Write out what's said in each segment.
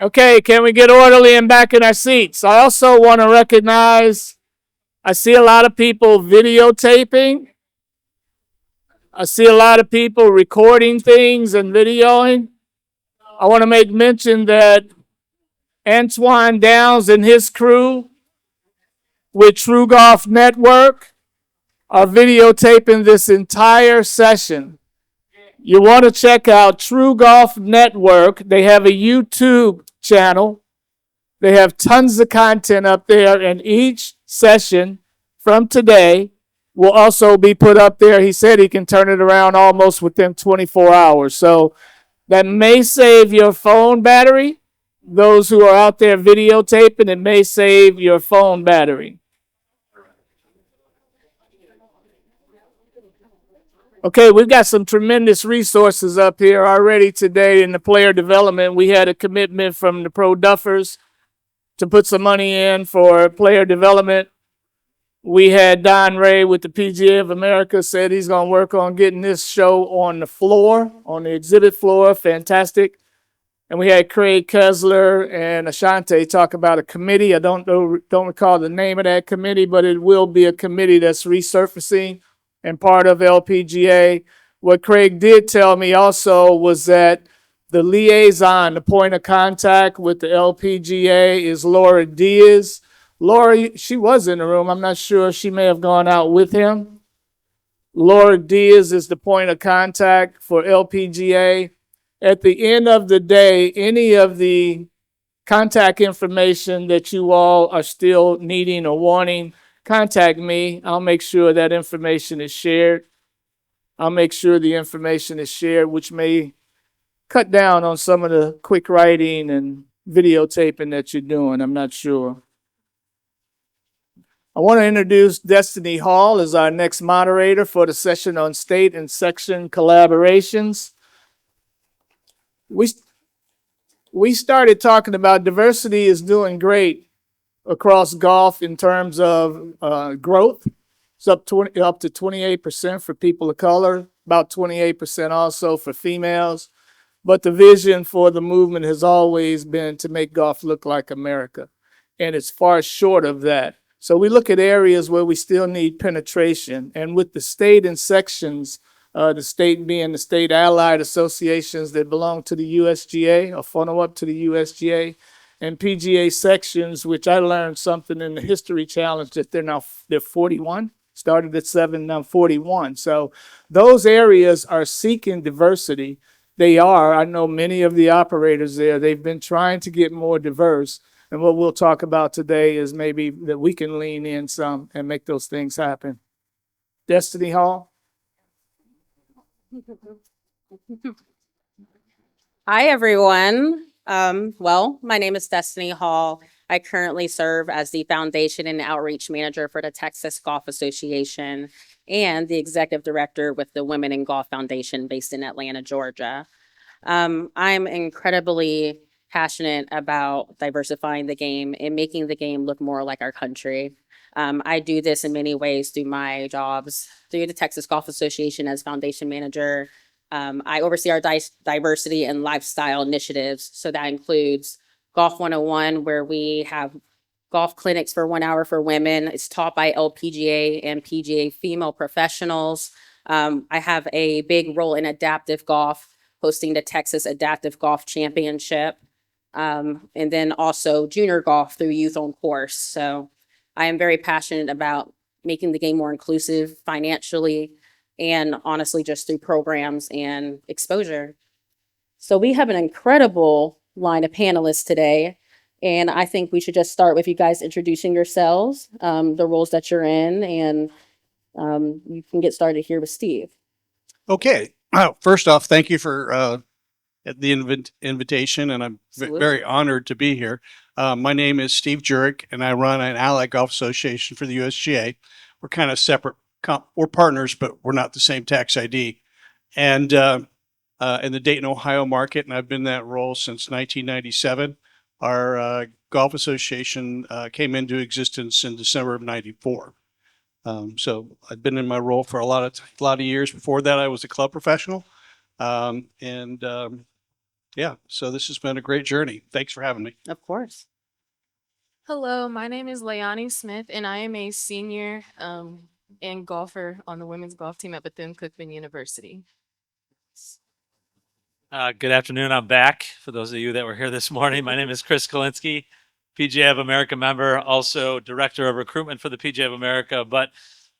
Okay, can we get orderly and back in our seats? I also want to recognize, I see a lot of people videotaping. I see a lot of people recording things and videoing. I want to make mention that Antoine Downs and his crew with True Golf Network are videotaping this entire session. You want to check out True Golf Network. They have a YouTube channel. They have tons of content up there, and each session from today will also be put up there. He said he can turn it around almost within 24 hours. So that may save your phone battery. Those who are out there videotaping, it may save your phone battery. Okay, we've got some tremendous resources up here already today in the player development. We had a commitment from the Pro Duffers to put some money in for player development. We had Don Ray with the PGA of America said he's going to work on getting this show on the floor, on the exhibit floor. Fantastic. And we had Craig Kessler and Ashante talk about a committee. I don't recall the name of that committee, but it will be a committee that's resurfacing and part of LPGA. What Craig did tell me also was that the liaison, the point of contact with the LPGA is Laura Diaz. Laura, she was in the room. I'm not sure. She may have gone out with him. Laura Diaz is the point of contact for LPGA. At the end of the day, any of the contact information that you all are still needing or wanting, contact me. I'll make sure that information is shared. I'll make sure the information is shared, which may cut down on some of the quick writing and videotaping that you're doing. I'm not sure. I want to introduce Destany Hall as our next moderator for the session on state and section collaborations. We started talking about diversity is doing great across golf in terms of growth. It's up to 28% for people of color, about 28% also for females. But the vision for the movement has always been to make golf look like America, and it's far short of that. So we look at areas where we still need penetration, and with the state and sections, the state being the state allied associations that belong to the USGA or funnel up to the USGA, and PGA sections, which I learned something in the history challenge that they're 41, started at 7, now 41. So those areas are seeking diversity. They are. I know many of the operators there. They've been trying to get more diverse. And what we'll talk about today is maybe that we can lean in some and make those things happen. Destany Hall. Hi, everyone. Well, my name is Destany Hall. I currently serve as the Foundation and Outreach Manager for the Texas Golf Association and the Executive Director with the Women in Golf Foundation based in Atlanta, Georgia. I'm incredibly passionate about diversifying the game and making the game look more like our country. I do this in many ways through my jobs, through the Texas Golf Association as Foundation Manager. I oversee our diversity and lifestyle initiatives. So that includes Golf 101, where we have golf clinics for 1 hour for women. It's taught by LPGA and PGA female professionals. I have a big role in adaptive golf, hosting the Texas Adaptive Golf Championship, and then also junior golf through Youth on Course. So I am very passionate about making the game more inclusive financially and honestly just through programs and exposure. So we have an incredible line of panelists today, and I think we should just start with you guys introducing yourselves, the roles that you're in, and you can get started here with Steve. Okay. First off, thank you for the invitation, and I'm very honored to be here. My name is Steve Jurek, and I run an Allied Golf Association for the USGA. We're kind of separate. We're partners, but we're not the same tax ID. And in the Dayton, Ohio market, and I've been in that role since 1997. Our golf association came into existence in December of '94. So I've been in my role for a lot of years. Before that, I was a club professional, and yeah, so this has been a great journey. Thanks for having me. Of course. Hello, my name is Layani Smith, and I am a senior and golfer on the women's golf team at Bethune-Cookman University. Good afternoon. I'm back. For those of you that were here this morning, my name is Chris Kalinsky, PGA of America member, also director of recruitment for the PGA of America. But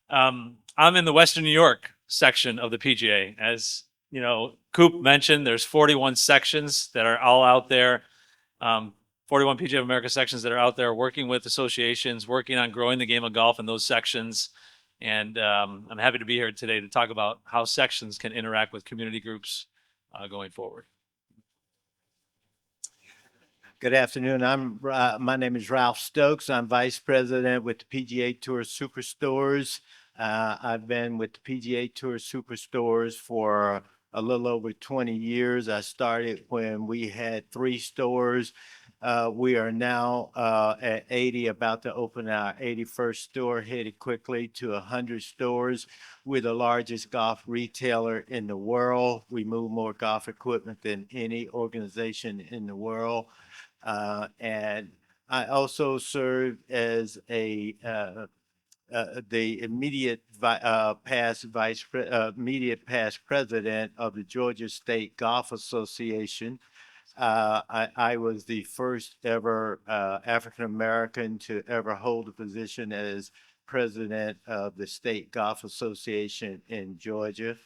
I'm in the Western New York section of the PGA. As you know, Coop mentioned, there's 41 sections that are all out there. 41 PGA of America sections that are out there working with associations, working on growing the game of golf in those sections. And I'm happy to be here today to talk about how sections can interact with community groups going forward. Good afternoon. My name is Ralph Stokes. I'm vice president with the PGA Tour Superstores. I've been with the PGA Tour Superstores for a little over 20 years. I started when we had 3 stores. We are now at 80, about to open our 81st store, headed quickly to 100 stores. We're the largest golf retailer in the world. We move more golf equipment than any organization in the world. And I also serve as the immediate past president of the Georgia State Golf Association. I was the first ever African American to ever hold a position as president of the State Golf Association in Georgia.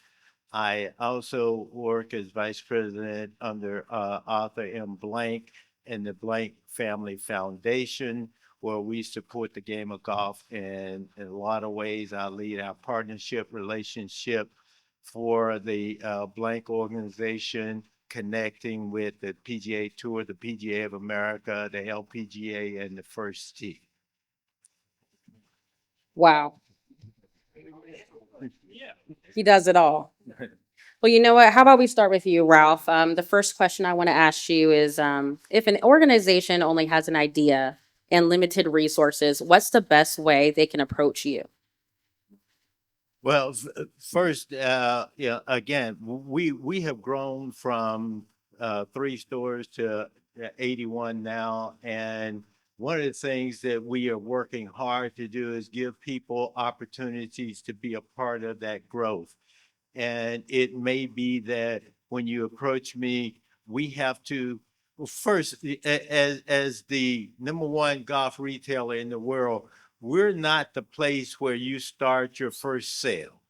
I also work as vice president under Arthur M. Blank and the Blank Family Foundation, where we support the game of golf in a lot of ways. I lead our partnership relationship for the Blank organization, connecting with the PGA Tour, the PGA of America, the LPGA, and the First Tee. Wow. He does it all. Well, you know what? How about we start with you, Ralph? The first question I want to ask you is, if an organization only has an idea and limited resources, what's the best way they can approach you? Well, first, again, we have grown from 3 stores to 81 now, and one of the things that we are working hard to do is give people opportunities to be a part of that growth. And it may be that when you approach me, we have to, well, first, as the #1 golf retailer in the world, we're not the place where you start your first sale.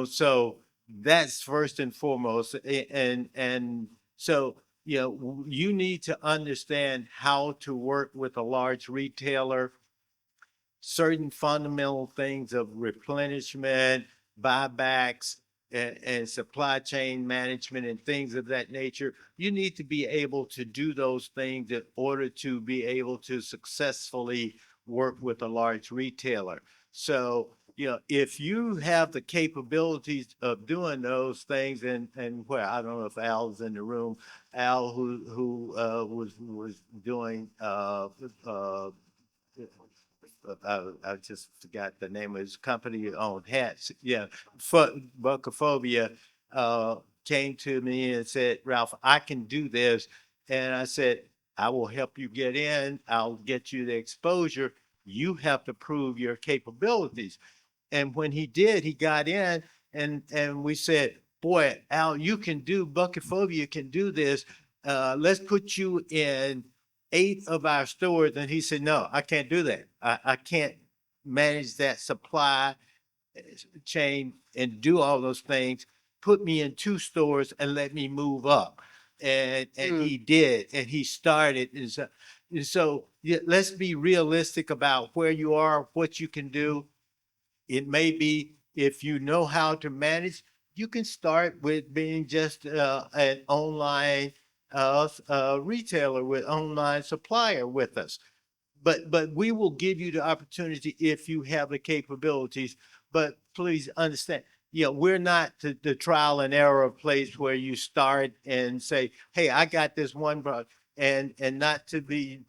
So that's first and foremost. And so, you need to understand how to work with a large retailer, certain fundamental things of replenishment, buybacks, and supply chain management and things of that nature. You need to be able to do those things in order to be able to successfully work with a large retailer. So, if you have the capabilities of doing those things, and where I don't know if Al's in the room, Al, who was doing I just forgot the name of his company on hats. Yeah, Buckophobia came to me and said, "Ralph, I can do this," and I said, "I will help you get in. I'll get you the exposure. You have to prove your capabilities." And when he did, he got in, and we said, "Boy, Al, you can do Buckophobia can do this. Let's put you in 8 of our stores." And he said, "No, I can't do that. I can't manage that supply chain and do all those things. Put me in 2 stores and let me move up." And he did, and he started. And so yeah, let's be realistic about where you are, what you can do. It may be, if you know how to manage, you can start with being just an online retailer with online supplier with us. But we will give you the opportunity if you have the capabilities. But please understand, we're not the trial and error place where you start and say, "Hey, I got this one product," and not to be.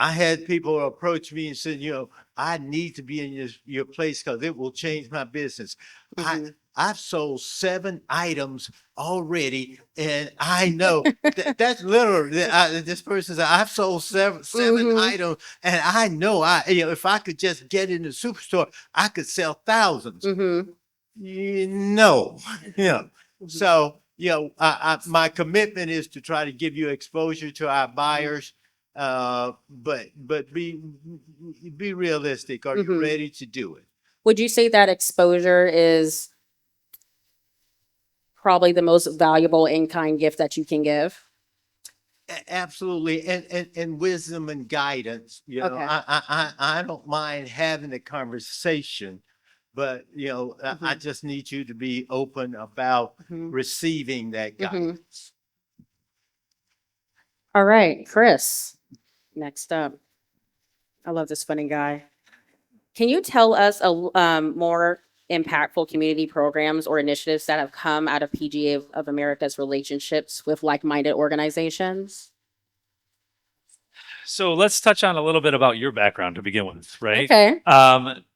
I had people approach me and said, I need to be in your place because it will change my business. I've sold 7 items already, and I know that's literally this person said I've sold seven items, and I know if I could just get in the superstore, I could sell thousands. No, yeah. So my commitment is to try to give you exposure to our buyers. But be realistic. Are you ready to do it? Would you say that exposure is probably the most valuable in-kind gift that you can give? Absolutely, and wisdom and guidance. Okay. I don't mind having a conversation, but I just need you to be open about receiving that guidance. All right, Chris, next up. I love this funny guy. Can you tell us more impactful community programs or initiatives that have come out of PGA of America's relationships with like-minded organizations? So let's touch on a little bit about your background to begin with, right? Okay.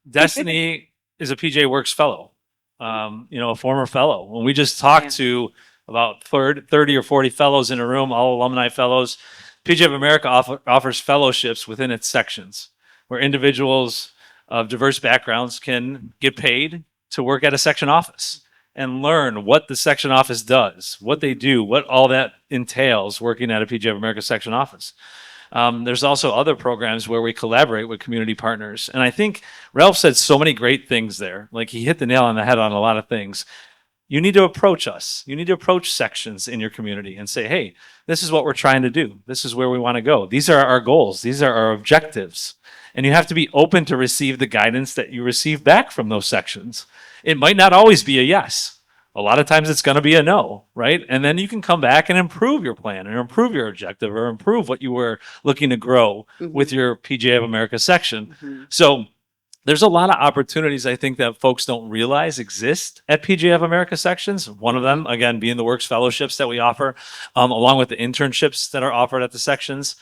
Destiny is a PGA Works fellow, a former fellow. When we just talked to about 30 or 40 fellows in a room, all alumni fellows, PGA of America offers fellowships within its sections where individuals of diverse backgrounds can get paid to work at a section office and learn what the section office does, what they do, what all that entails working at a PGA of America section office. There's also other programs where we collaborate with community partners. And I think Ralph said so many great things there. Like he hit the nail on the head on a lot of things. You need to approach us. You need to approach sections in your community and say, hey, this is what we're trying to do. This is where we want to go. These are our goals. These are our objectives. And you have to be open to receive the guidance that you receive back from those sections. It might not always be a yes. A lot of times it's going to be a no, right? And then you can come back and improve your plan and improve your objective or improve what you were looking to grow with your PGA of America section. So there's a lot of opportunities I think that folks don't realize exist at PGA of America sections. One of them, again, being the Works Fellowships that we offer, along with the internships that are offered at the sections.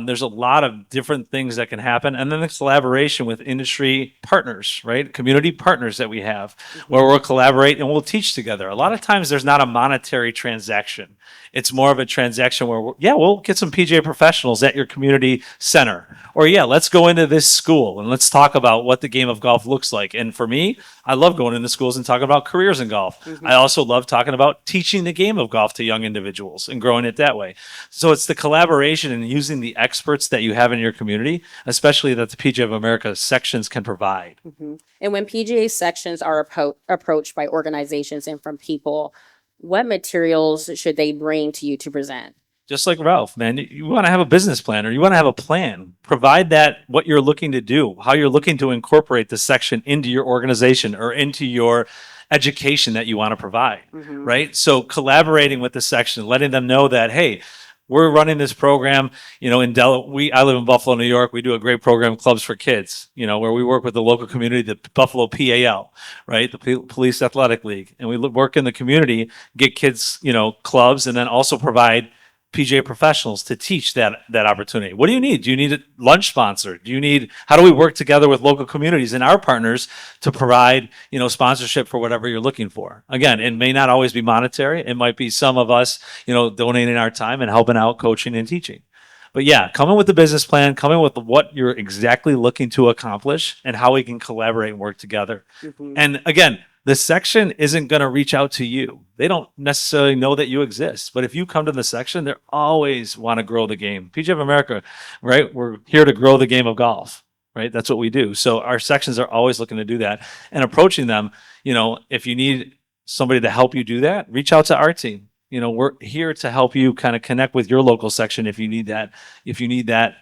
There's a lot of different things that can happen. And then the collaboration with industry partners, right? Community partners that we have where we'll collaborate and we'll teach together. A lot of times there's not a monetary transaction. It's more of a transaction where, we'll get some PGA professionals at your community center. Or let's go into this school and let's talk about what the game of golf looks like. And for me, I love going into schools and talking about careers in golf. I also love talking about teaching the game of golf to young individuals and growing it that way. So it's the collaboration and using the experts that you have in your community, especially that the PGA of America sections can provide. And when PGA sections are approached by organizations and from people, what materials should they bring to you to present? Just like Ralph, man, you want to have a business plan or you want to have a plan. Provide that what you're looking to do, how you're looking to incorporate the section into your organization or into your education that you want to provide, right? So collaborating with the section, letting them know that, hey, we're running this program, I live in Buffalo, New York. We do a great program, Clubs for Kids, where we work with the local community, the Buffalo PAL, right? The Police Athletic League. And we work in the community, get kids, clubs, and then also provide PGA professionals to teach that opportunity. What do you need? Do you need a lunch sponsor? How do we work together with local communities and our partners to provide, sponsorship for whatever you're looking for? Again, it may not always be monetary. It might be some of us, donating our time and helping out coaching and teaching. But come in with the business plan, come in with what you're exactly looking to accomplish and how we can collaborate and work together. And again, the section isn't going to reach out to you. They don't necessarily know that you exist. But if you come to the section, they always want to grow the game. PGA of America, right? We're here to grow the game of golf, right? That's what we do. So our sections are always looking to do that. And approaching them, if you need somebody to help you do that, reach out to our team. We're here to help you kind of connect with your local section if you need that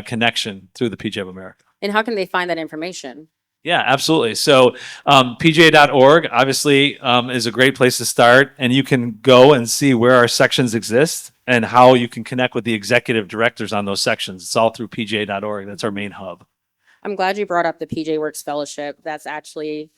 connection through the PGA of America. And how can they find that information? Yeah, absolutely. So PGA.org obviously is a great place to start, and you can go and see where our sections exist and how you can connect with the executive directors on those sections. It's all through PGA.org. That's our main hub. I'm glad you brought up the PGA Works Fellowship. That's actually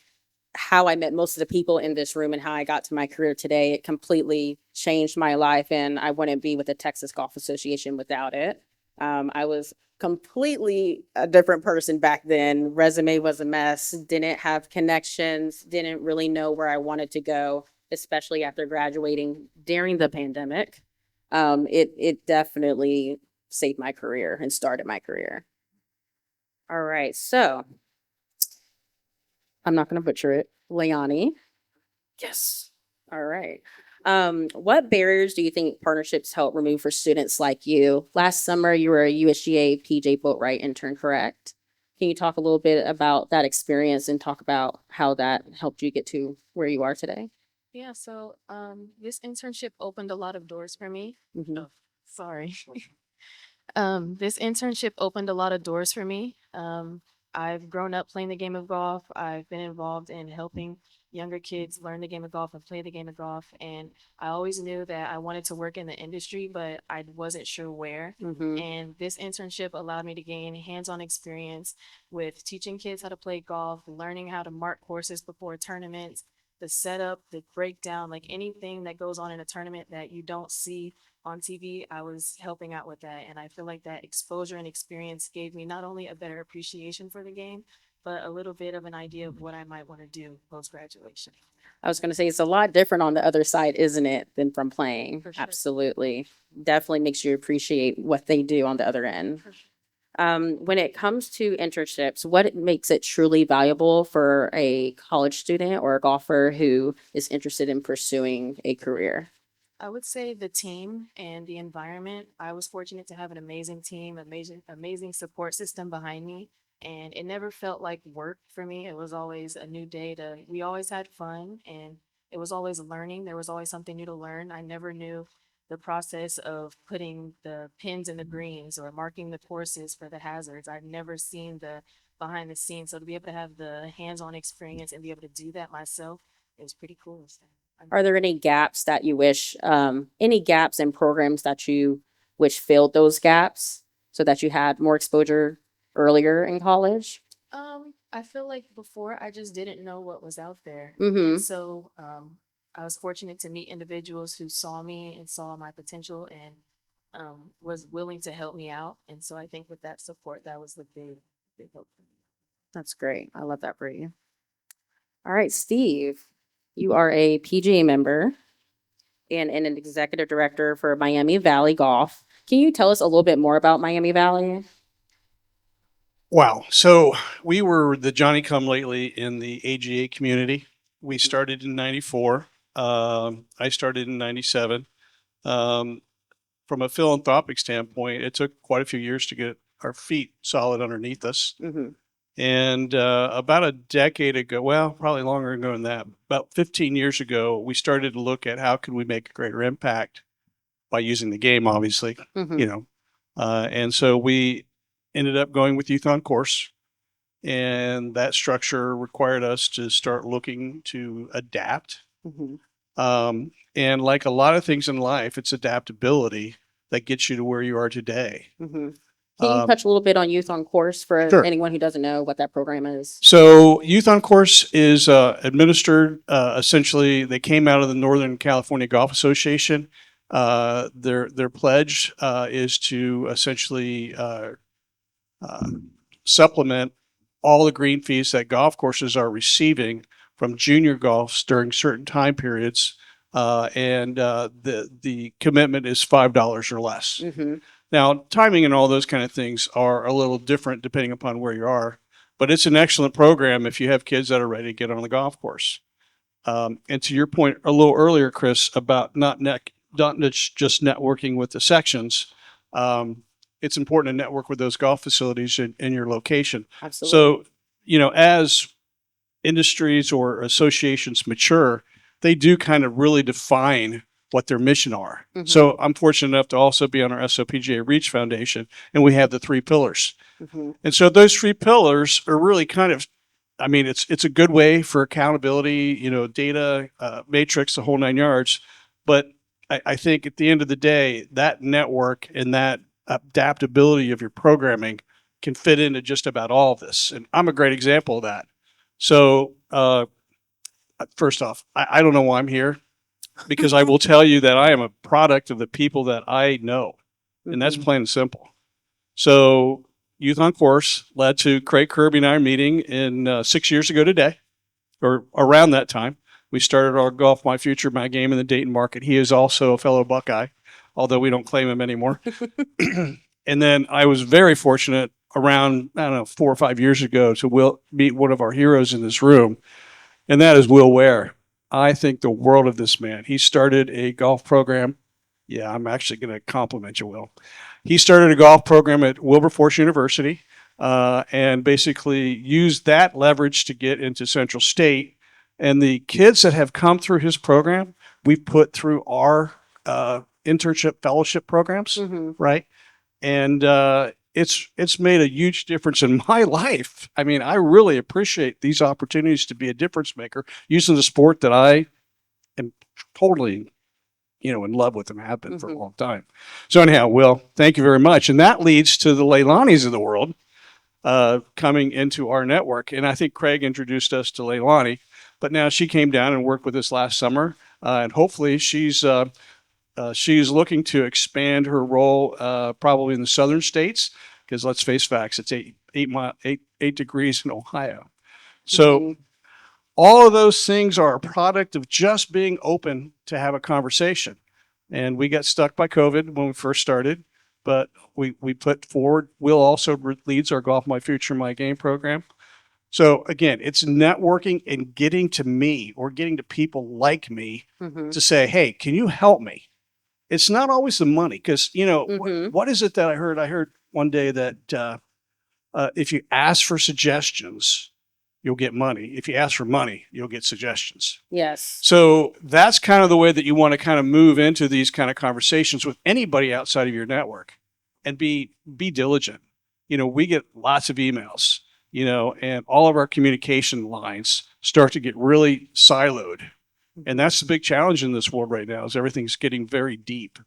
how I met most of the people in this room and how I got to my career today. It completely changed my life, and I wouldn't be with the Texas Golf Association without it. I was completely a different person back then. Resume was a mess, didn't have connections, didn't really know where I wanted to go, especially after graduating during the pandemic. It definitely saved my career and started my career. All right, so I'm not going to butcher it. Leani. Yes. All right. What barriers do you think partnerships help remove for students like you? Last summer, you were a USGA PJ Boatwright intern, correct? Can you talk a little bit about that experience and talk about how that helped you get to where you are today? Yeah, so this internship opened a lot of doors for me. Mhm. Oh, sorry. This internship opened a lot of doors for me. I've grown up playing the game of golf. I've been involved in helping younger kids learn the game of golf and play the game of golf. And I always knew that I wanted to work in the industry, but I wasn't sure where. Mhm. And this internship allowed me to gain hands-on experience with teaching kids how to play golf, learning how to mark courses before tournaments, the setup, the breakdown, like anything that goes on in a tournament that you don't see on TV, I was helping out with that. And I feel like that exposure and experience gave me not only a better appreciation for the game, but a little bit of an idea of what I might want to do post graduation. I was going to say it's a lot different on the other side, isn't it, than from playing? For sure. Absolutely. Definitely makes you appreciate what they do on the other end. For sure. When it comes to internships, what makes it truly valuable for a college student or a golfer who is interested in pursuing a career? I would say the team and the environment. I was fortunate to have an amazing team, amazing support system behind me. And it never felt like work for me. It was always a new day we always had fun and it was always learning. There was always something new to learn. I never knew the process of putting the pins in the greens or marking the courses for the hazards. I'd never seen the behind the scenes. So to be able to have the hands-on experience and be able to do that myself, it was pretty cool. Are there any gaps that you wish, any gaps in programs that you wish filled those gaps so that you had more exposure earlier in college? I feel like before I just didn't know what was out there. Mhm. And so I was fortunate to meet individuals who saw me and saw my potential and was willing to help me out. And so I think with that support, that was the big help for me. That's great. I love that for you. All right, Steve, you are a PGA member and an executive director for Miami Valley Golf. Can you tell us a little bit more about Miami Valley? Wow. So we were the Johnny come lately in the AGA community. We started in 94. I started in 97. From a philanthropic standpoint, it took quite a few years to get our feet solid underneath us. Mm-hmm. And about a decade ago, well, probably longer ago than that, about 15 years ago, we started to look at how could we make a greater impact by using the game, obviously, Mm-hmm. And so we ended up going with Youth on Course. And that structure required us to start looking to adapt. Mm-hmm. And like a lot of things in life, it's adaptability that gets you to where you are today. Mm-hmm. Can you touch a little bit on Youth on Course for Sure. anyone who doesn't know what that program is? So Youth on Course is administered, essentially, they came out of the Northern California Golf Association. Their pledge is to essentially supplement all the green fees that golf courses are receiving from junior golfs during certain time periods. And the commitment is $5 or less. Mm-hmm. Now, timing and all those kind of things are a little different depending upon where you are, but it's an excellent program if you have kids that are ready to get on the golf course. And to your point a little earlier, Chris, about not just networking with the sections, it's important to network with those golf facilities in your location. Absolutely. So, as industries or associations mature, they do kind of really define what their mission are. Mm-hmm. So I'm fortunate enough to also be on our SOPGA Reach Foundation, and we have the 3 pillars. Mm-hmm. And so those 3 pillars are really kind of, it's a good way for accountability, data, matrix, the whole 9 yards. But I think at the end of the day, that network and that adaptability of your programming can fit into just about all of this. And I'm a great example of that. So first off, I don't know why I'm here, because I will tell you that I am a product of the people that I know, and that's plain and simple. So Youth on Course led to Craig Kirby and I meeting in 6 years ago today, or around that time. We started our Golf My Future, My Game in the Dayton market. He is also a fellow Buckeye, although we don't claim him anymore. And then I was very fortunate around, I don't know, 4 or 5 years ago to meet one of our heroes in this room, and that is Will Ware. I think the world of this man. He started a golf program. Yeah, I'm actually going to compliment you, Will. He started a golf program at Wilberforce University and basically used that leverage to get into Central State. And the kids that have come through his program, we've put through our internship fellowship programs, right? And it's made a huge difference in my life. I mean, I really appreciate these opportunities to be a difference maker using the sport that I am totally, in love with and have been for a long time. So anyhow, Will, thank you very much. And that leads to the Leilanis of the world coming into our network. And I think Craig introduced us to Leilani, but now she came down and worked with us last summer. And hopefully she's looking to expand her role probably in the southern states, because let's face facts, it's 8 degrees in Ohio. So all of those things are a product of just being open to have a conversation. And we got stuck by COVID when we first started, but we put forward. Will also leads our Golf My Future, My Game program. So again, it's networking and getting to me or getting to people like me to say, hey, can you help me? It's not always the money, because, what is it that I heard? I heard one day that if you ask for suggestions, you'll get money. If you ask for money, you'll get suggestions. Yes. So that's kind of the way that you want to kind of move into these kind of conversations with anybody outside of your network, and be diligent. We get lots of emails, and all of our communication lines start to get really siloed. And that's the big challenge in this world right now, is everything's getting very deep.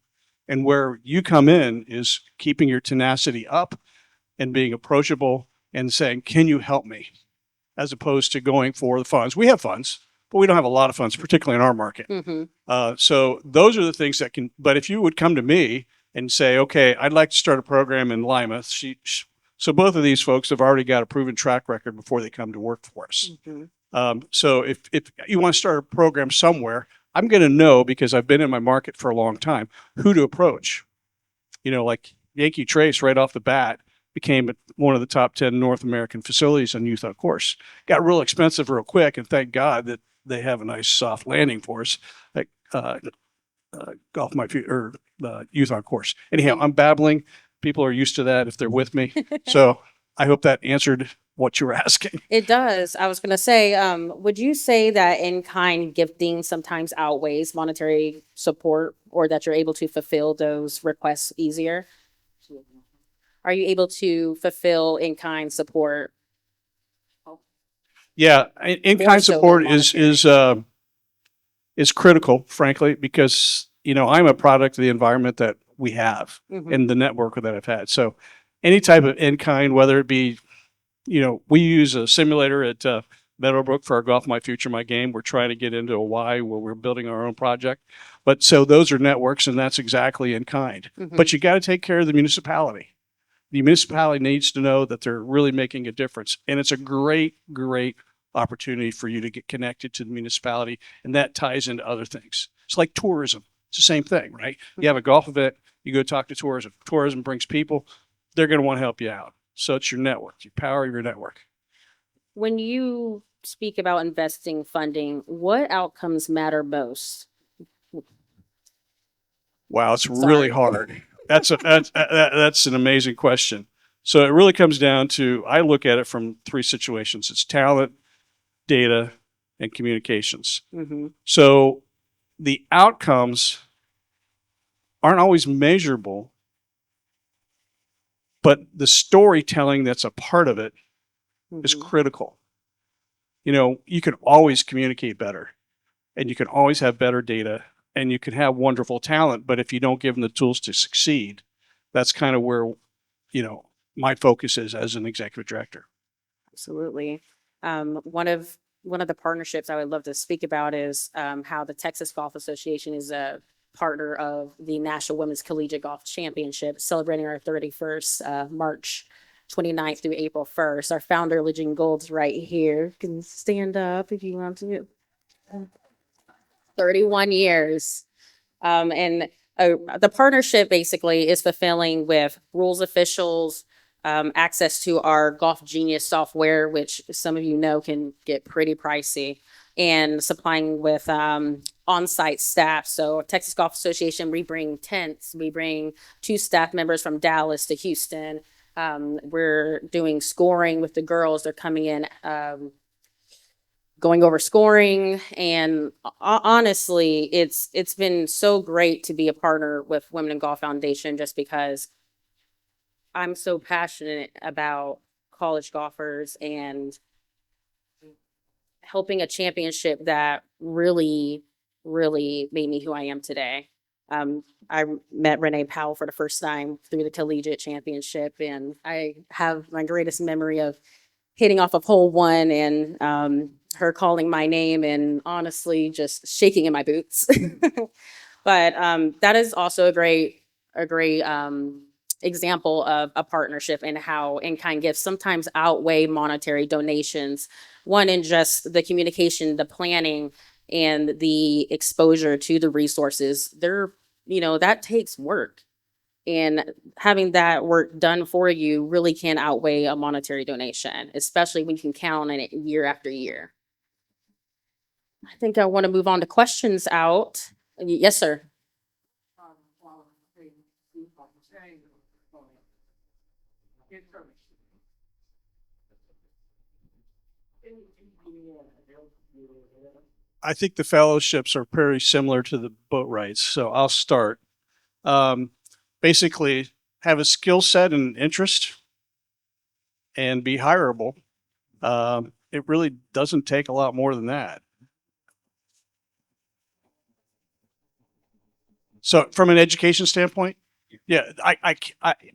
And where you come in is keeping your tenacity up and being approachable and saying, can you help me? As opposed to going for the funds. We have funds, but we don't have a lot of funds, particularly in our market. So those are the things that can, but if you would come to me and say, okay, I'd like to start a program in Lima. So both of these folks have already got a proven track record before they come to work for us. So if you want to start a program somewhere, I'm going to know, because I've been in my market for a long time, who to approach. Like Yankee Trace right off the bat became one of the top 10 North American facilities on Youth on Course. Got real expensive real quick, and thank God that they have a nice soft landing for us at Golf My Future, or Youth on Course. Anyhow, I'm babbling. People are used to that if they're with me. So I hope that answered what you were asking. It does. I was going to say, would you say that in-kind gifting sometimes outweighs monetary support, or that you're able to fulfill those requests easier? Are you able to fulfill in-kind support? Yeah, in-kind so support than is critical, frankly, because I'm a product of the environment that we have and the network that I've had. So any type of in-kind, whether it be, we use a simulator at Meadowbrook for our Golf My Future, My Game. We're trying to get into a Y where we're building our own project. But so those are networks, and that's exactly in kind. But you got to take care of the municipality. The municipality needs to know that they're really making a difference. And it's a great, great opportunity for you to get connected to the municipality. And that ties into other things. It's like tourism. It's the same thing, right? You have a golf event, you go talk to tourism. Tourism brings people. They're going to want to help you out. So it's your network, you power your network. When you speak about investing funding, what outcomes matter most? Wow, it's really hard. That's an amazing question. So it really comes down to, I look at it from 3 situations. It's talent, data, and communications. So the outcomes aren't always measurable, but the storytelling that's a part of it is critical. You can always communicate better, and you can always have better data, and you can have wonderful talent, but if you don't give them the tools to succeed, that's kind of where, my focus is as an executive director. Absolutely. One of the partnerships I would love to speak about is how the Texas Golf Association is a partner of the National Women's Collegiate Golf Championship, celebrating our 31st March 29th through April 1st. Our founder, Legend Gold's right here. You can stand up if you want to. 31 years. And the partnership basically is fulfilling with rules officials, access to our Golf Genius software, which some of you know can get pretty pricey, and supplying with on-site staff. So Texas Golf Association, we bring tents, we bring 2 staff members from Dallas to Houston. We're doing scoring with the girls. They're coming in, going over scoring. And honestly, it's been so great to be a partner with Women in Golf Foundation, just because I'm so passionate about college golfers and helping a championship that really, really made me who I am today. I met Renee Powell for the first time through the collegiate championship, and I have my greatest memory of hitting off of hole 1 and her calling my name and honestly just shaking in my boots. But that is also a great example of a partnership and how in-kind gifts sometimes outweigh monetary donations. One, in just the communication, the planning, and the exposure to the resources. That takes work. And having that work done for you really can outweigh a monetary donation, especially when you can count on it year after year. I think I want to move on to questions out. Yes, sir. I think the fellowships are very similar to the boat rights. So I'll start. Basically, have a skill set and interest and be hireable. It really doesn't take a lot more than that. So from an education standpoint, yeah,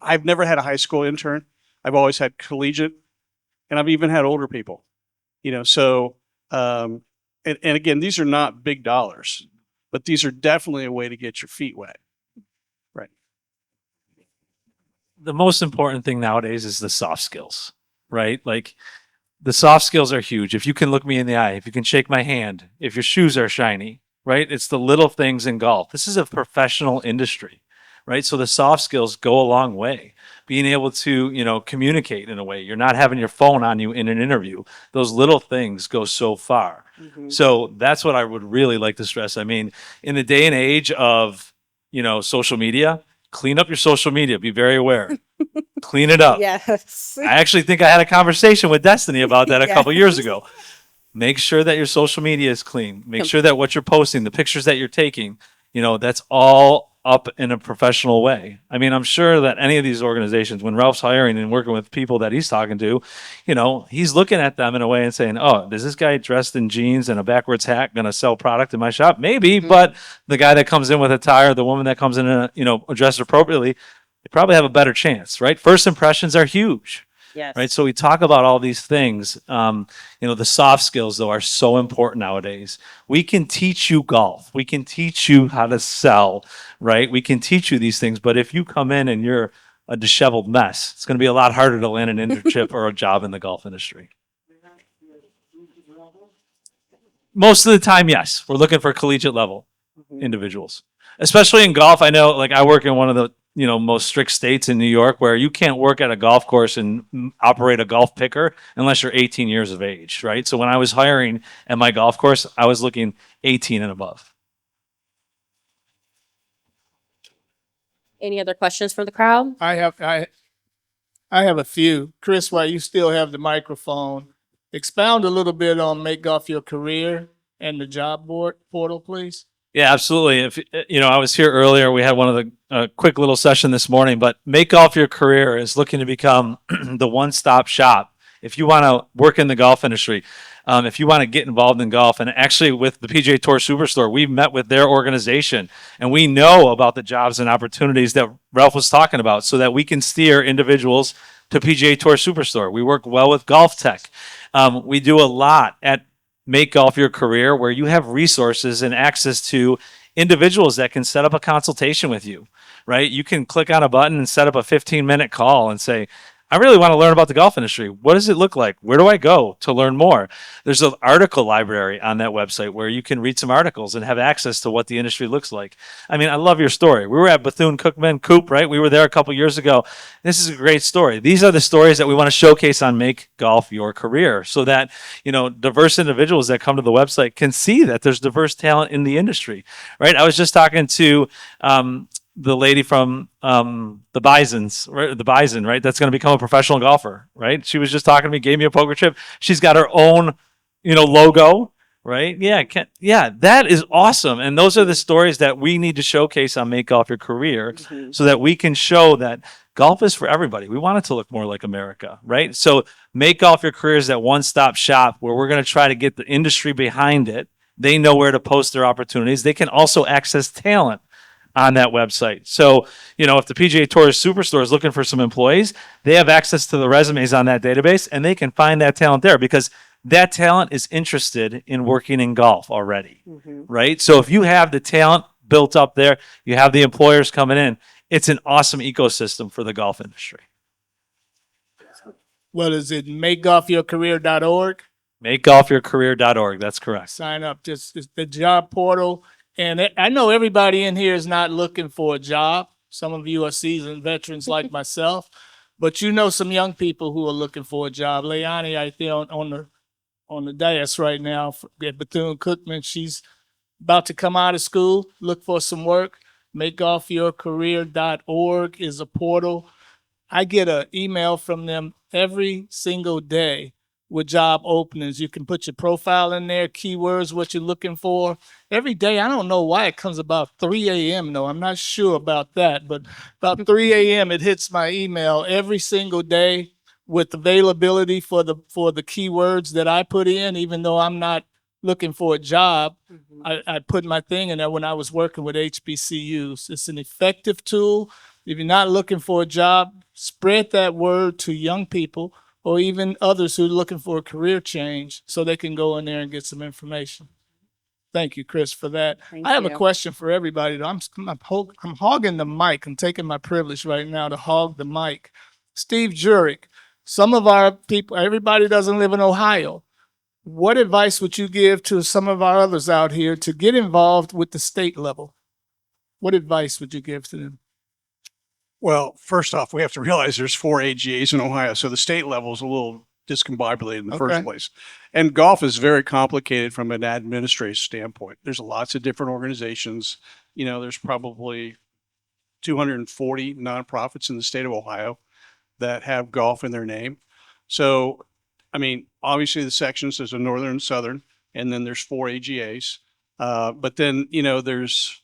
I've never had a high school intern. I've always had collegiate, and I've even had older people, so, and again, these are not big dollars, but these are definitely a way to get your feet wet. Right. The most important thing nowadays is the soft skills, right? Like, the soft skills are huge. If you can look me in the eye, if you can shake my hand, if your shoes are shiny, right? It's the little things in golf. This is a professional industry, right? So the soft skills go a long way. Being able to, communicate in a way. You're not having your phone on you in an interview. Those little things go so far. Mm-hmm. So that's what I would really like to stress. I mean, in the day and age of, social media, clean up your social media. Be very aware. Clean it up. Yes. I actually think I had a conversation with Destiny about that a couple years ago. Make sure that your social media is clean. Make sure that what you're posting, the pictures that you're taking, that's all up in a professional way. I mean, I'm sure that any of these organizations, when Ralph's hiring and working with people that he's talking to, he's looking at them in a way and saying, oh, is this guy dressed in jeans and a backwards hat going to sell product in my shop? Maybe, but the guy that comes in with a tie or the woman that comes in, dressed appropriately, they probably have a better chance, right? First impressions are huge. Yes. Right. So we talk about all these things. The soft skills, though, are so important nowadays. We can teach you golf. We can teach you how to sell, right? We can teach you these things. But if you come in and you're a disheveled mess, it's going to be a lot harder to land an internship or a job in the golf industry. Most of the time, yes. We're looking for collegiate level individuals, especially in golf. I know, I work in one of the most strict states in New York where you can't work at a golf course and operate a golf picker unless you're 18 years of age, right? So when I was hiring at my golf course, I was looking 18 and above. Any other questions for the crowd? I have a few. Chris, while you still have the microphone, expound a little bit on Make Golf Your Career and the job board portal, please. Yeah, absolutely. If I was here earlier, we had one of the quick little session this morning, but Make Golf Your Career is looking to become the one-stop shop. If you want to work in the golf industry, if you want to get involved in golf, and actually with the PGA Tour Superstore, we've met with their organization and we know about the jobs and opportunities that Ralph was talking about so that we can steer individuals to PGA Tour Superstore. We work well with Golf Tech. We do a lot at Make Golf Your Career, where you have resources and access to individuals that can set up a consultation with you, right? You can click on a button and set up a 15-minute call and say, I really want to learn about the golf industry. What does it look like? Where do I go to learn more? There's an article library on that website where you can read some articles and have access to what the industry looks like. I mean, I love your story. We were at Bethune-Cookman Coop, right? We were there a couple years ago. This is a great story. These are the stories that we want to showcase on Make Golf Your Career, so that, diverse individuals that come to the website can see that there's diverse talent in the industry, right? I was just talking to the lady from the Bisons, right? The Bison, right? That's going to become a professional golfer, right? She was just talking to me, gave me a poker chip. She's got her own, logo, right? Yeah, that is awesome. And those are the stories that we need to showcase on Make Golf Your Career, so that we can show that golf is for everybody. We want it to look more like America, right? So Make Golf Your Career is that one-stop shop where we're going to try to get the industry behind it. They know where to post their opportunities. They can also access talent on that website. So, if the PGA Tour Superstore is looking for some employees, they have access to the resumes on that database, and they can find that talent there, because that talent is interested in working in golf already, right? So if you have the talent built up there, you have the employers coming in, it's an awesome ecosystem for the golf industry. What is it? MakeGolfYourCareer.org. MakeGolfYourCareer.org. That's correct. Sign up. Just it's the job portal. And I know everybody in here is not looking for a job. Some of you are seasoned veterans like myself, but some young people who are looking for a job. Leilani, right there on the dais right now at Bethune-Cookman, she's about to come out of school, look for some work. MakeGolfYourCareer.org is a portal. I get an email from them every single day with job openings. You can put your profile in there, keywords, what you're looking for. Every day, I don't know why it comes about 3 a.m. though. I'm not sure about that, but about 3 a.m. it hits my email every single day with availability for the keywords that I put in, even though I'm not looking for a job. I put my thing in there when I was working with HBCUs. It's an effective tool. If you're not looking for a job, spread that word to young people or even others who are looking for a career change so they can go in there and get some information. Thank you, Chris, for that. I have a question for everybody, though. I'm hogging the mic. I'm taking my privilege right now to hog the mic. Steve Jurek, some of our people, everybody doesn't live in Ohio. What advice would you give to some of our others out here to get involved with the state level? What advice would you give to them? Well, first off, we have to realize there's 4 AGAs in Ohio, so the state level is a little discombobulated in the first place. And golf is very complicated from an administrative standpoint. There's lots of different organizations. There's probably 240 nonprofits in the state of Ohio that have golf in their name. So, obviously the sections, there's a northern and southern, and then there's 4 AGAs. But then, there's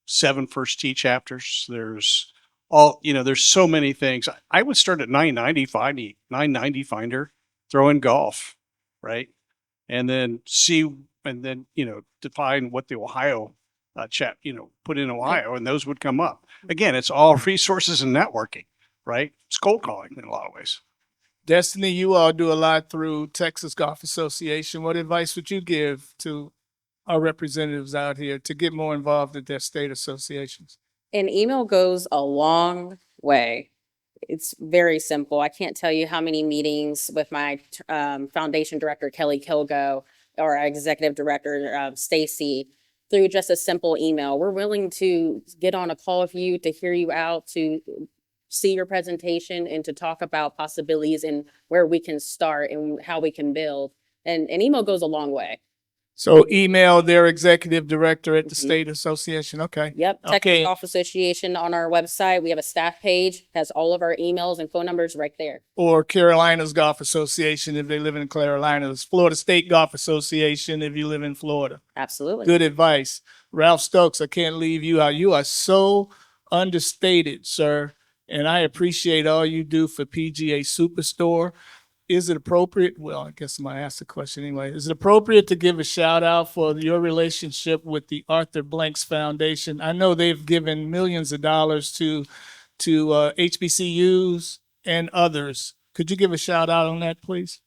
7 first tee chapters. There's there's so many things. I would start at 990 Finder, throw in golf, right? And then define what the Ohio put in Ohio, and those would come up. Again, it's all resources and networking, right? It's cold calling in a lot of ways. Destiny, you all do a lot through Texas Golf Association. What advice would you give to our representatives out here to get more involved in their state associations? An email goes a long way. It's very simple. I can't tell you how many meetings with my foundation director, Kelly Kilgo, or our executive director, Stacy, through just a simple email. We're willing to get on a call with you, to hear you out, to see your presentation, and to talk about possibilities and where we can start and how we can build. And an email goes a long way. So email their executive director at the state association. Okay. Yep. Okay. Texas Golf Association on our website. We have a staff page, has all of our emails and phone numbers right there. Or Carolinas Golf Association if they live in Carolinas. Florida State Golf Association if you live in Florida. Absolutely. Good advice. Ralph Stokes, I can't leave you out. You are so understated, sir. And I appreciate all you do for PGA Superstore. Is it appropriate? Well, I guess I'm going to ask the question anyway. Is it appropriate to give a shout out for your relationship with the Arthur Blanks Foundation? I know they've given millions of dollars to HBCUs and others. Could you give a shout out on that, please?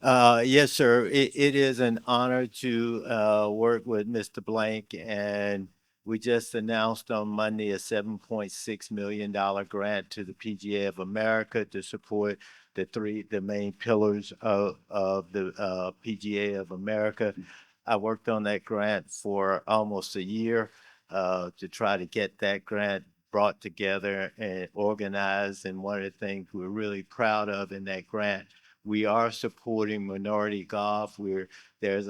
Yes, sir. It is an honor to work with Mr. Blank and We just announced on Monday a $7.6 million grant to the PGA of America to support the main pillars of the PGA of America. I worked on that grant for almost a year to try to get that grant brought together and organized. And one of the things we're really proud of in that grant, we are supporting minority golf. There's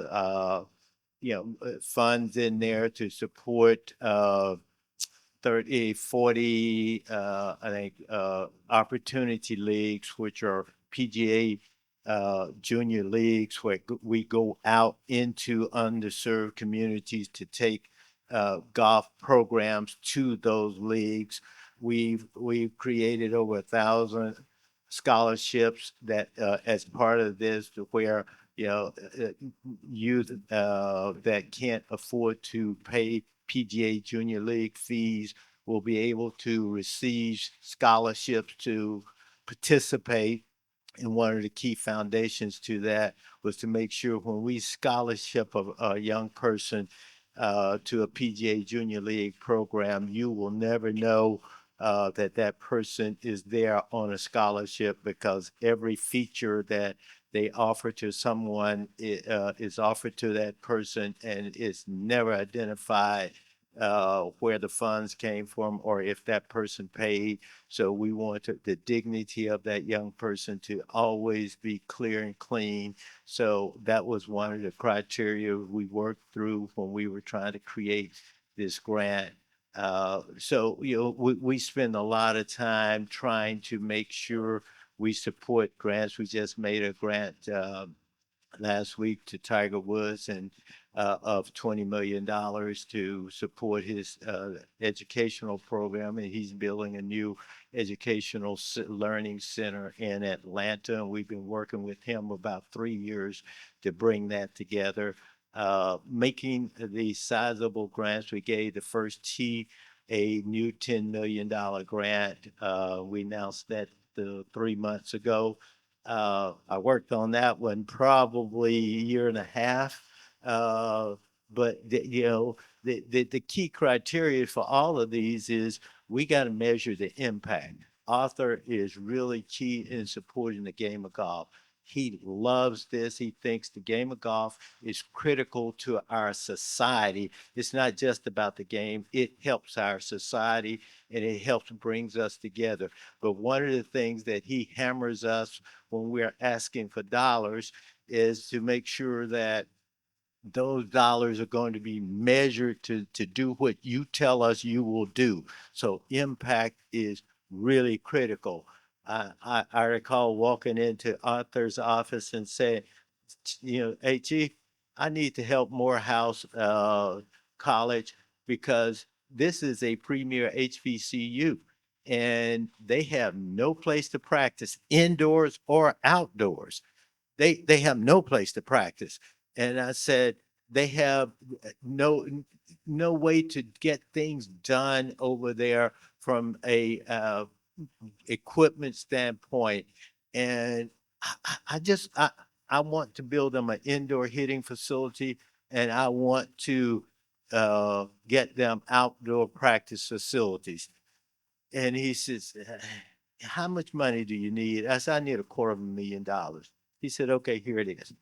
funds in there to support 30, 40, I think, opportunity leagues, which are PGA junior leagues, where we go out into underserved communities to take golf programs to those leagues. We've created over 1,000 scholarships that as part of this, to where youth that can't afford to pay PGA Junior League fees will be able to receive scholarships to participate. And one of the key foundations to that was to make sure when we scholarship a young person to a PGA Junior League program, you will never know that person is there on a scholarship, because every feature that they offer to someone is offered to that person, and it's never identified where the funds came from or if that person paid. So we want the dignity of that young person to always be clear and clean. So that was one of the criteria we worked through when we were trying to create this grant. So we spend a lot of time trying to make sure we support grants. We just made a grant last week to Tiger Woods and of $20 million to support his educational program, and he's building a new educational learning center in Atlanta. And we've been working with him about 3 years to bring that together. Making these sizable grants, we gave the first tee a new $10 million grant. We announced that 3 months ago. I worked on that one probably a year and a half. But the key criteria for all of these is we got to measure the impact. Arthur is really key in supporting the game of golf. He loves this. He thinks the game of golf is critical to our society. It's not just about the game. It helps our society, and it helps brings us together. But one of the things that he hammers us when we're asking for dollars is to make sure that those dollars are going to be measured to do what you tell us you will do. So impact is really critical. I recall walking into Arthur's office and saying, hey, Chief, I need to help Morehouse College, because this is a premier HBCU and they have no place to practice, indoors or outdoors. They have no place to practice. And I said, they have no way to get things done over there from a equipment standpoint. And I want to build them an indoor hitting facility, and I want to get them outdoor practice facilities. And he says, how much money do you need? I said, I need $250,000. He said, okay, here it is.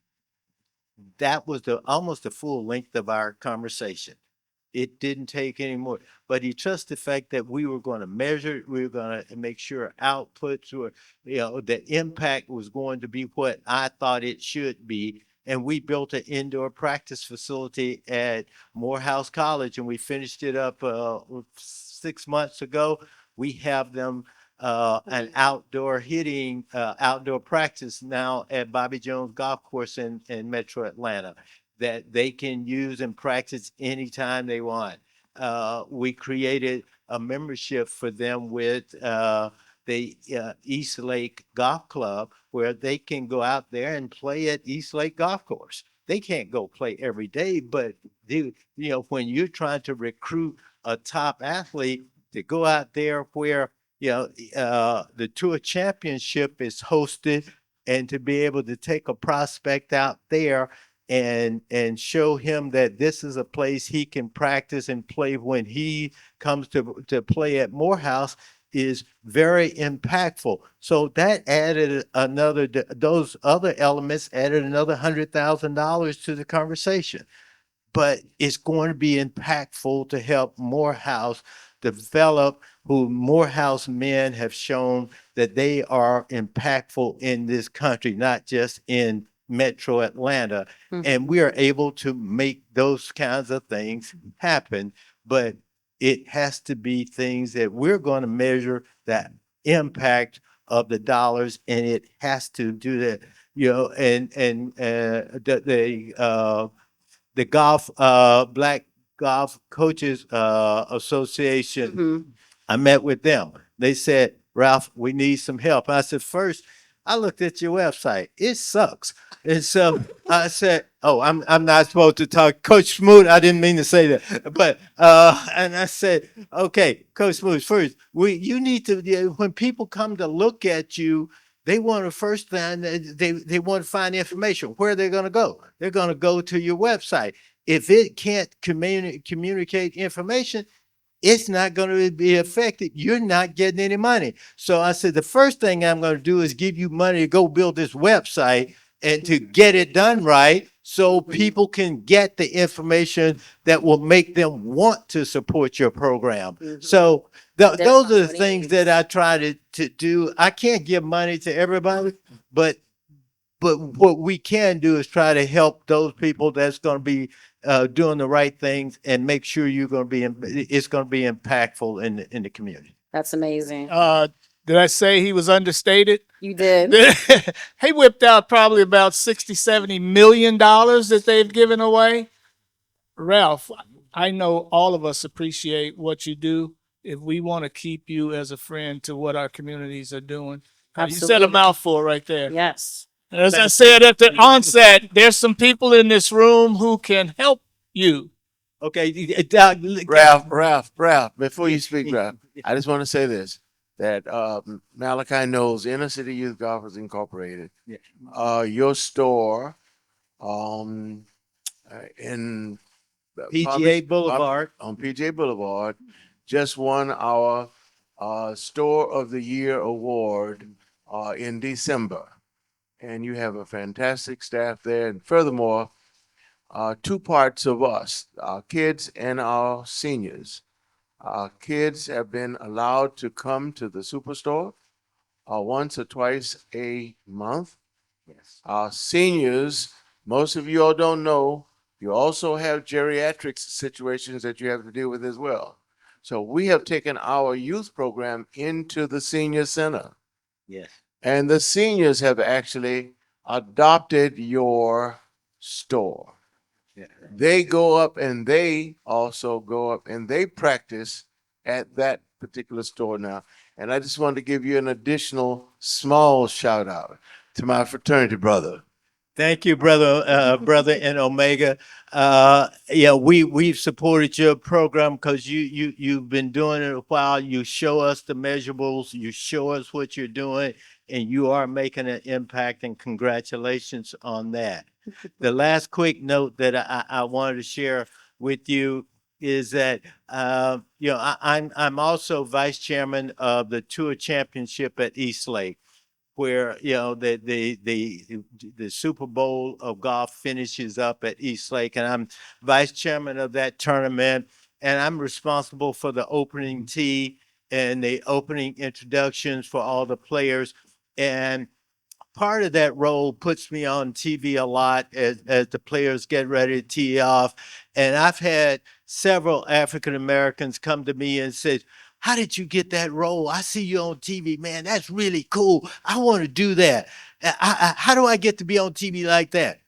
That was almost the full length of our conversation. It didn't take any more, but he trusted the fact that we were going to measure it. We were going to make sure outputs were, the impact was going to be what I thought it should be. And we built an indoor practice facility at Morehouse College, and we finished it up 6 months ago. We have them an outdoor hitting, outdoor practice now at Bobby Jones Golf Course in Metro Atlanta that they can use and practice anytime they want. We created a membership for them with the East Lake Golf Club, where they can go out there and play at East Lake Golf Course. They can't go play every day, but when you're trying to recruit a top athlete to go out there where the Tour Championship is hosted, and to be able to take a prospect out there and show him that this is a place he can practice and play when he comes to play at Morehouse is very impactful. So that added another, those other elements added another $100,000 to the conversation. But it's going to be impactful to help Morehouse develop, who Morehouse men have shown that they are impactful in this country, not just in Metro Atlanta. And we are able to make those kinds of things happen. But it has to be things that we're going to measure that impact of the dollars, and it has to do that, the golf, Black Golf Coaches Association. I met with them. They said, Ralph, we need some help. I said, first, I looked at your website. It sucks. And so I said, oh, I'm not supposed to talk. Coach Smoot, I didn't mean to say that. But and I said, okay, Coach Smoot, first, you need to, when people come to look at you, they want to first find, they want to find information. Where they're going to go? They're going to go to your website. If it can't communicate information, it's not going to be effective. You're not getting any money. So I said, the first thing I'm going to do is give you money to go build this website and to get it done right, so people can get the information that will make them want to support your program. So those are the things that I try to do. I can't give money to everybody, but what we can do is try to help those people that's going to be doing the right things, and make sure you're going to be, it's going to be impactful in the community. That's amazing. Did I say he was understated? You did. He whipped out probably about 60, 70 million dollars that they've given away. Ralph, I know all of us appreciate what you do. If we want to keep you as a friend to what our communities are doing, you said a Absolutely. mouthful right there. Yes. As I said at the onset, there's some people in this room who can help you. Okay, Ralph, before you speak, Ralph, I just want to say this, that Malachi knows Inner City Youth Golfers Incorporated. Your store in PGA Boulevard. on PGA Boulevard just won our Store of the Year award in December. And you have a fantastic staff there. And furthermore, two parts of us, our kids and our seniors. Our kids have been allowed to come to the Superstore once or twice a month. Yes. Our seniors, most of you all don't know, you also have geriatric situations that you have to deal with as well. So we have taken our youth program into the senior center. Yes. And the seniors have actually adopted your store. Yeah. They go up and they also go up and they practice at that particular store now. And I just wanted to give you an additional small shout out to my fraternity brother. Thank you, brother in Omega. We've supported your program because you've been doing it a while. You show us the measurables, you show us what you're doing, and you are making an impact, and congratulations on that. The last quick note that I wanted to share with you is that I'm also vice chairman of the Tour Championship at Eastlake, where the Super Bowl of golf finishes up at Eastlake, and I'm vice chairman of that tournament, and I'm responsible for the opening tee and the opening introductions for all the players. And part of that role puts me on TV a lot as the players get ready to tee off. And I've had several African Americans come to me and say, how did you get that role? I see you on TV, man. That's really cool. I want to do that. How do I get to be on TV like that?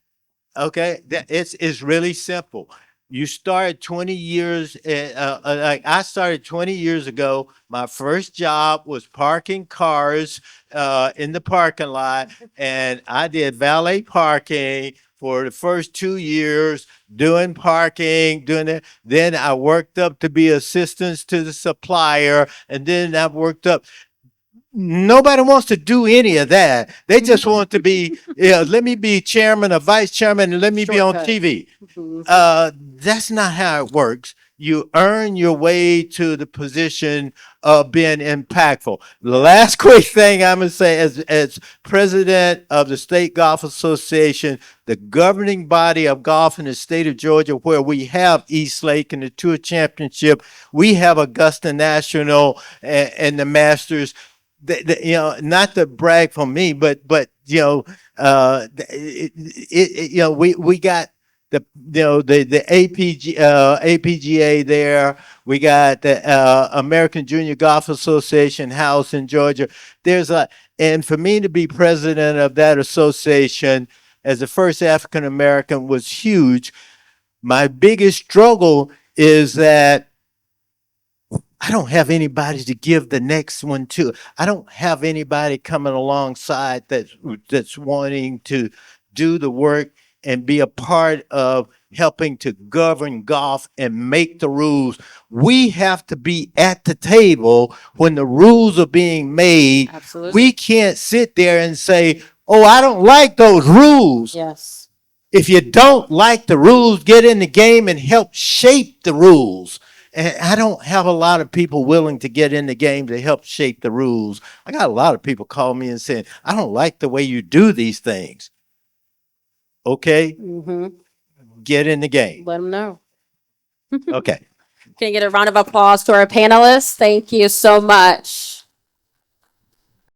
Okay, it's really simple. You start 20 years, like I started 20 years ago. My first job was parking cars in the parking lot, and I did valet parking for the first 2 years, doing parking, doing it. Then I worked up to be assistants to the supplier, and then I worked up. Nobody wants to do any of that. They just want to be, let me be chairman or vice chairman and let me be on Shortcut. TV. Mhm. That's not how it works. You earn your way to the position of being impactful. The last quick thing I'm gonna say, as president of the State Golf Association, the governing body of golf in the state of Georgia, where we have East Lake and the Tour Championship, we have Augusta National and the Masters. Not to brag for me, but we got the APGA there. We got the American Junior Golf Association house in Georgia. And for me to be president of that association as the first African American was huge. My biggest struggle is that I don't have anybody to give the next one to. I don't have anybody coming alongside that's wanting to do the work and be a part of helping to govern golf and make the rules. We have to be at the table when the rules are being made. Absolutely. We can't sit there and say, "Oh, I don't like those rules." Yes. If you don't like the rules, get in the game and help shape the rules. And I don't have a lot of people willing to get in the game to help shape the rules. I got a lot of people call me and saying, "I don't like the way you do these things." Okay, Mm-hmm. get in the game. Let them know. Okay. Can you get a round of applause to our panelists? Thank you so much.